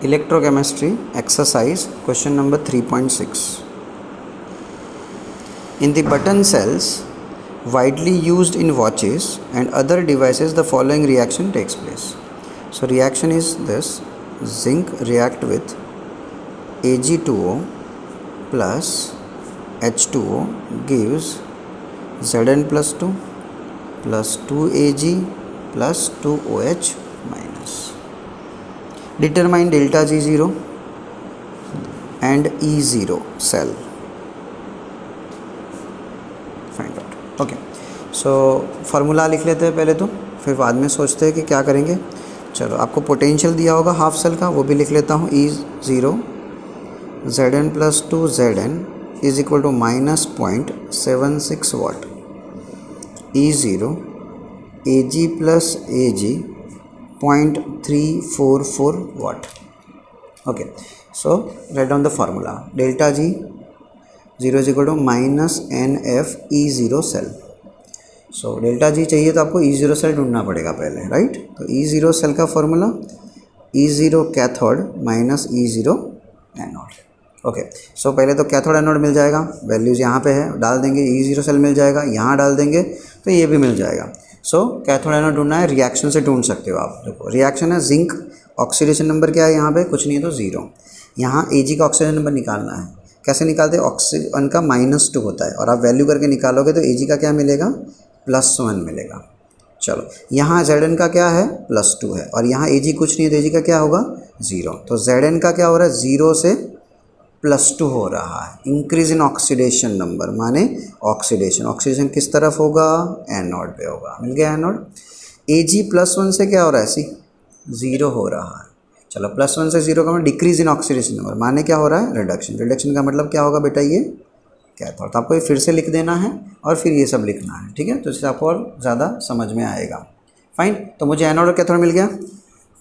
Electrochemistry exercise question number 3.6. In the button cells widely used in watches and other devices, the following reaction takes place. So reaction is this: zinc react with Ag2O plus H2O gives Zn plus 2 plus 2Ag plus 2OH minus. Determine delta G0 and E0 cell. Find out. Okay, so formula लिख लेते हैं पहले तो, फिर बाद में सोचते हैं कि क्या करेंगे. चलो, आपको पोटेंशियल दिया होगा हाफ सेल का, वो भी लिख लेता हूँ. E0 Zn plus 2 Zn is equal to minus 0.76 watt. E0 Ag plus Ag 0.344 watt. Okay, so write down the formula. Delta G 0 is equal to minus NF E0 cell. So delta G चाहिए तो आपको E0 cell ढूंढना पड़ेगा पहले, right. तो E0 cell का formula E0 cathode minus E0 anode. Okay, so पहले तो कैथोड एनोड मिल जाएगा, वैल्यूज़ यहाँ पे है, डाल देंगे. E0 सेल मिल जाएगा, यहाँ डाल देंगे तो ये भी मिल जाएगा. सो कैथोड एनोड ढूंढना है, रिएक्शन से ढूंढ सकते हो आप. देखो रिएक्शन है जिंक, ऑक्सीडेशन नंबर क्या है यहाँ पे, कुछ नहीं है तो 0. यहाँ Ag का ऑक्सीडेशन नंबर निकालना है. कैसे निकालते हैं, ऑक्सीजन का -2 होता है और आप वैल्यू करके निकालोगे तो Ag का क्या मिलेगा, +1 मिलेगा. चलो, यहाँ Zn का क्या है, +2 है और यहाँ Ag कुछ नहीं है तो Ag का क्या होगा, 0. तो Zn का क्या हो रहा है, 0 से +2 हो रहा है. इंक्रीज इन ऑक्सीडेशन नंबर माने ऑक्सीडेशन किस तरफ होगा, एनोड पे होगा. मिल गया एनोड. Ag +1 से क्या हो रहा है, 0 हो रहा है. चलो, +1 से 0 का मतलब डिक्रीज इन ऑक्सीडेशन नंबर माने क्या हो रहा है, रिडक्शन का मतलब क्या होगा बेटा, ये कैथोड. तो आपको ये फिर से लिख देना है और फिर ये सब लिखना है, ठीक है. तो इससे आपको और ज़्यादा समझ में आएगा. फाइन, तो मुझे एनोड और कैथोड मिल गया,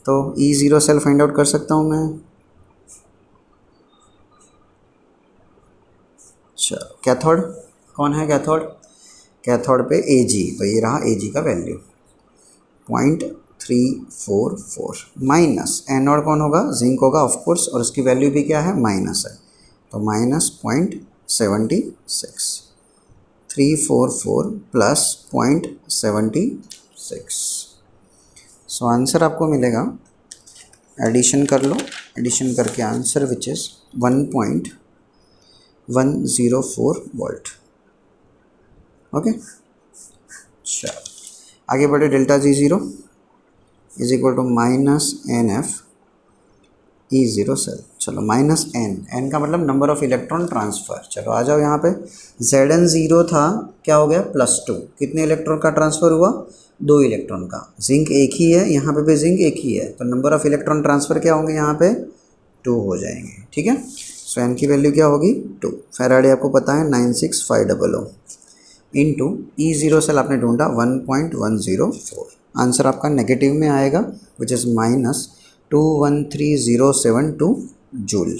तो E0 सेल फाइंड आउट कर सकता हूँ मैं. चलो, कैथोड कौन है, कैथोड पे Ag, तो ये रहा Ag का वैल्यू 0.344 माइनस एनोड कौन होगा, जिंक होगा ऑफकोर्स, और उसकी वैल्यू भी क्या है, माइनस है, तो -0.76. 344 प्लस 0.76. सो आंसर आपको मिलेगा, एडिशन कर लो, एडिशन करके answer which is 1.104 volt. Okay, चलो आगे बढ़े. Delta G0 is equal to minus NF E0 cell. चलो, माइनस n का मतलब नंबर ऑफ इलेक्ट्रॉन ट्रांसफ़र. चलो आ जाओ यहाँ पे. Zn 0 था, क्या हो गया, +2. कितने इलेक्ट्रॉन का ट्रांसफ़र हुआ, 2 इलेक्ट्रॉन का. जिंक एक ही है, यहाँ पे भी जिंक एक ही है, तो नंबर ऑफ इलेक्ट्रॉन ट्रांसफ़र क्या होंगे, यहाँ पे 2 हो जाएंगे, ठीक है. सो n की वैल्यू क्या होगी, 2. फैराडे आपको पता है 96500 इंटू E0 सेल आपने ढूंढा 1.104. आंसर आपका नेगेटिव में आएगा, विच इज़ -213072 जूल.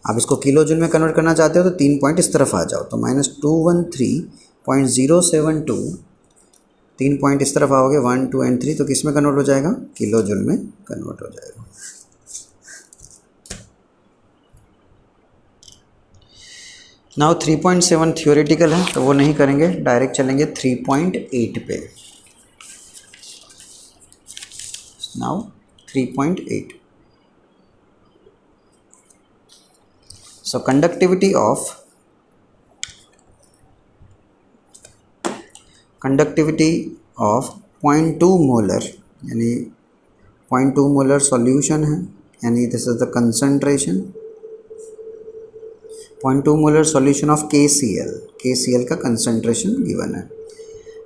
आप इसको किलो जूल में कन्वर्ट करना चाहते हो तो 3 पॉइंट इस तरफ आ जाओ, तो -213072, 3 पॉइंट इस तरफ आओगे, 1 2 एंड 3, तो किस में कन्वर्ट हो जाएगा, किलो जूल में कन्वर्ट हो जाएगा. नाउ 3.7 थियोरेटिकल है तो वो नहीं करेंगे, डायरेक्ट चलेंगे 3.8 पे. Now 3.8. So conductivity of 0.2 molar, यानी 0.2 मोलर सॉल्यूशन है, यानी this is the concentration. 0.2 molar solution of KCl का कंसंट्रेशन गिवन है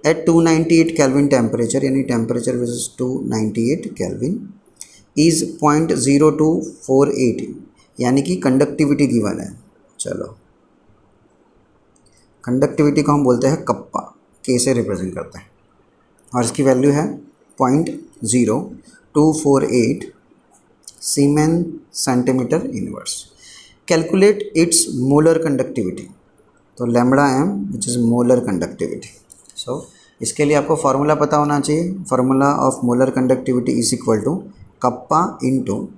एट 298 केल्विन टेम्परेचर, यानी temperature which is 298 kelvin, is 0.0248, यानी कि कंडक्टिविटी गिवन है. चलो, कंडक्टिविटी को हम बोलते हैं कप्पा, K से रिप्रेजेंट करते हैं, और इसकी वैल्यू है 0.0248 siemens centimeter inverse. Calculate its molar conductivity, तो lambda m which is molar conductivity. So इसके लिए आपको फार्मूला पता होना चाहिए. Formula of molar conductivity is equal to kappa into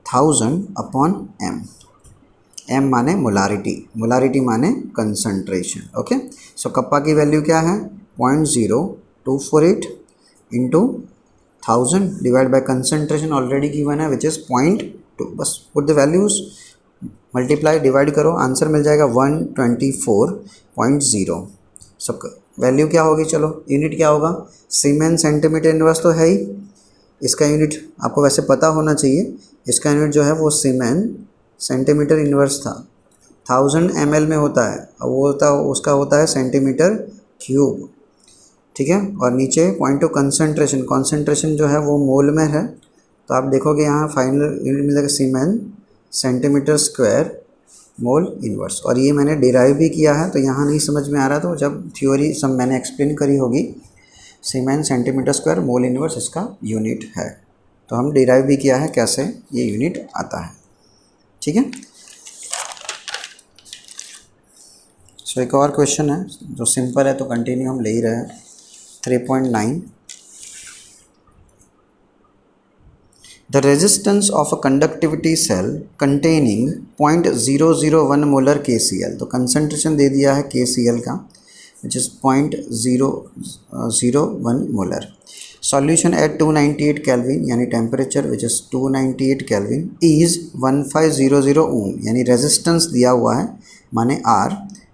1000/m। m माने मोलारिटी, मोलारिटी माने कंसंट्रेशन। ओके, सो कप्पा की वैल्यू क्या है 0.0248 into 1000 divide by concentration already given है विच इज़ 0.2। बस put the values, multiply, divide करो, answer मिल जाएगा 124.0। सब वैल्यू क्या होगी, चलो यूनिट क्या होगा, सीमेन सेंटीमीटर इनवर्स तो है ही, इसका यूनिट आपको वैसे पता होना चाहिए, इसका यूनिट जो है वो सीमेन सेंटीमीटर इनवर्स था, 1000 ml में होता है, और वो होता उसका होता है सेंटीमीटर क्यूब। ठीक है, और नीचे पॉइंट ऑफ कंसंट्रेशन, कॉन्सेंट्रेशन जो है वो मोल में है, तो आप देखोगे यहाँ फाइनल यूनिट मिलेगा सीमेन सेंटीमीटर स्क्वायर मोल इनवर्स। और ये मैंने डिराइव भी किया है, तो यहाँ नहीं समझ में आ रहा तो जब थ्योरी सब मैंने एक्सप्लेन करी होगी, सीमेन सेंटीमीटर स्क्वायर मोल इनवर्स इसका यूनिट है, तो हम डिराइव भी किया है कैसे ये यूनिट आता है। ठीक है, सो एक और क्वेश्चन है जो सिंपल है, तो कंटिन्यू हम ले ही रहे हैं। 3.9 The resistance of a conductivity cell containing 0.001 molar KCl, तो कंसंट्रेशन दे दिया है KCl का which is 0.001 molar। Solution at 298 kelvin यानी temperature which is 298 kelvin is 1500 ohm, यानी रेजिस्टेंस दिया हुआ है माने R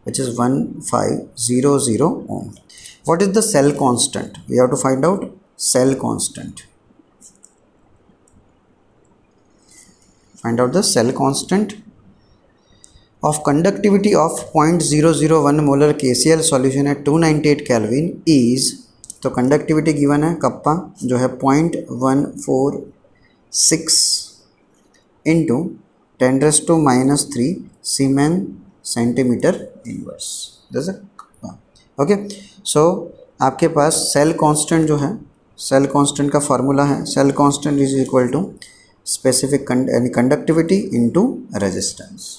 which is 1500 ohm. What is the cell constant, we have to find out cell constant. Find out the cell constant of conductivity of 0.001 molar KCl solution at 298 Kelvin is, तो conductivity given है kappa जो है 0.146 into 10⁻³ siemens centimeter inverse. Okay, so आपके पास cell constant जो है, cell constant का formula है, cell constant is equal to specific conductivity into resistance.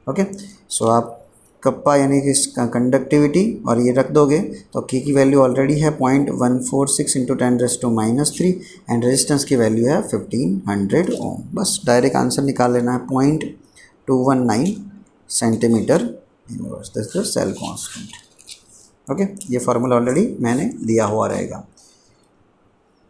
Okay, so आप कप्पा यानी कि कंडक्टिविटी और ये रख दोगे तो की वैल्यू ऑलरेडी है 0.146 इंटू 10⁻³ एंड रेजिस्टेंस की वैल्यू है 1500 ओम। बस डायरेक्ट आंसर निकाल लेना है 0.219 centimetre inverse, this is the cell constant. Okay, ये फार्मूला ऑलरेडी मैंने दिया हुआ रहेगा।